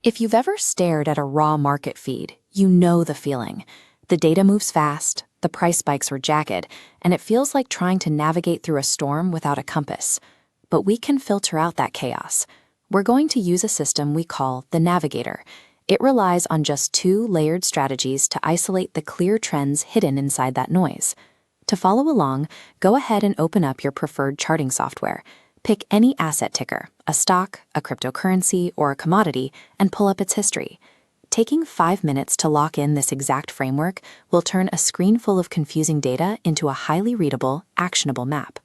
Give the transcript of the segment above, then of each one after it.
If you've ever stared at a raw market feed, you know the feeling. The data moves fast, the price spikes are jagged, and it feels like trying to navigate through a storm without a compass. But we can filter out that chaos. We're going to use a system we call the Navigator. It relies on just two layered strategies to isolate the clear trends hidden inside that noise. To follow along, go ahead and open up your preferred charting software. Pick any asset ticker, a stock, a cryptocurrency, or a commodity, and pull up its history. Taking 5 minutes to lock in this exact framework will turn a screen full of confusing data into a highly readable, actionable map.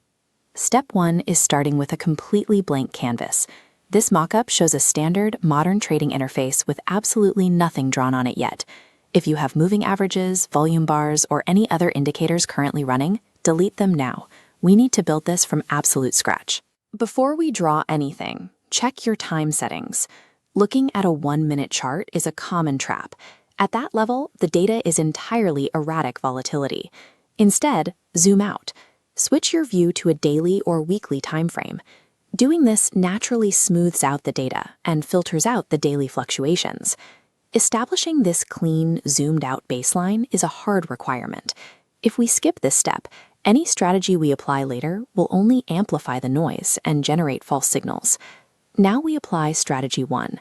Step 1 is starting with a completely blank canvas. This mockup shows a standard, modern trading interface with absolutely nothing drawn on it yet. If you have moving averages, volume bars, or any other indicators currently running, delete them now. We need to build this from absolute scratch. Before we draw anything, check your time settings. Looking at a 1-minute chart is a common trap. At that level, the data is entirely erratic volatility. Instead, zoom out. Switch your view to a daily or weekly time frame. Doing this naturally smooths out the data and filters out the daily fluctuations. Establishing this clean, zoomed-out baseline is a hard requirement. If we skip this step, any strategy we apply later will only amplify the noise and generate false signals. Now we apply strategy 1.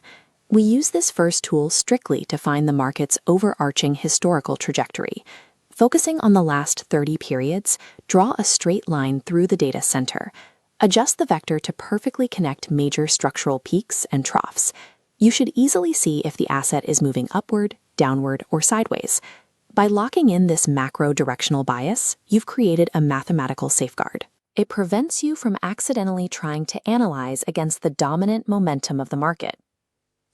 We use this first tool strictly to find the market's overarching historical trajectory. Focusing on the last 30 periods, draw a straight line through the data center. Adjust the vector to perfectly connect major structural peaks and troughs. You should easily see if the asset is moving upward, downward, or sideways. By locking in this macro directional bias, you've created a mathematical safeguard. It prevents you from accidentally trying to analyze against the dominant momentum of the market.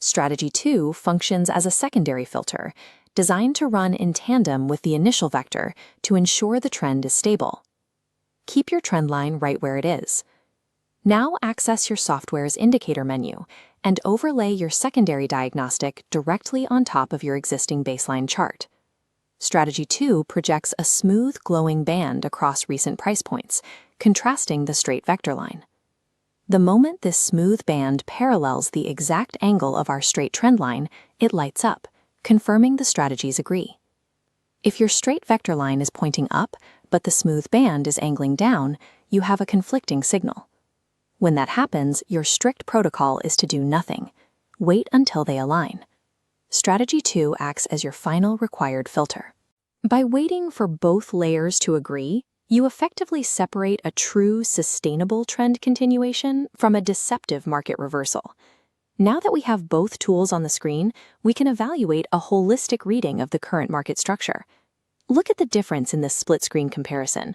Strategy 2 functions as a secondary filter, designed to run in tandem with the initial vector to ensure the trend is stable. Keep your trend line right where it is. Now access your software's indicator menu and overlay your secondary diagnostic directly on top of your existing baseline chart. Strategy 2 projects a smooth, glowing band across recent price points, contrasting the straight vector line. The moment this smooth band parallels the exact angle of our straight trend line, it lights up, confirming the strategies agree. If your straight vector line is pointing up, but the smooth band is angling down, you have a conflicting signal. When that happens, your strict protocol is to do nothing. Wait until they align. Strategy 2 acts as your final required filter. By waiting for both layers to agree, you effectively separate a true, sustainable trend continuation from a deceptive market reversal. Now that we have both tools on the screen, we can evaluate a holistic reading of the current market structure. Look at the difference in this split-screen comparison.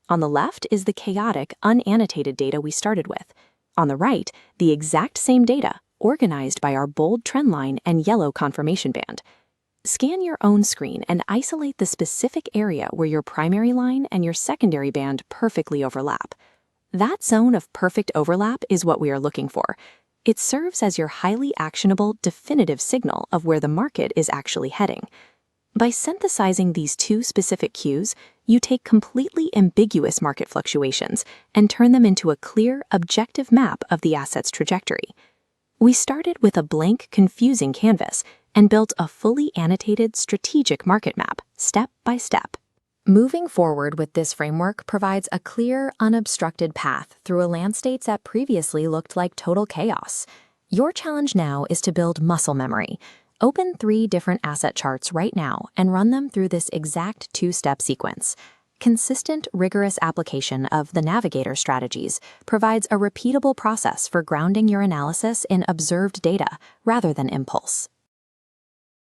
On the left is the chaotic, unannotated data we started with. On the right, the exact same data, organized by our bold trend line and yellow confirmation band. Scan your own screen and isolate the specific area where your primary line and your secondary band perfectly overlap. That zone of perfect overlap is what we are looking for. It serves as your highly actionable, definitive signal of where the market is actually heading. By synthesizing these two specific cues, you take completely ambiguous market fluctuations and turn them into a clear, objective map of the asset's trajectory. We started with a blank, confusing canvas and built a fully annotated strategic market map, step by step. Moving forward with this framework provides a clear, unobstructed path through a landscape that previously looked like total chaos. Your challenge now is to build muscle memory. Open 3 different asset charts right now and run them through this exact 2-step sequence. Consistent, rigorous application of the Navigator strategies provides a repeatable process for grounding your analysis in observed data rather than impulse.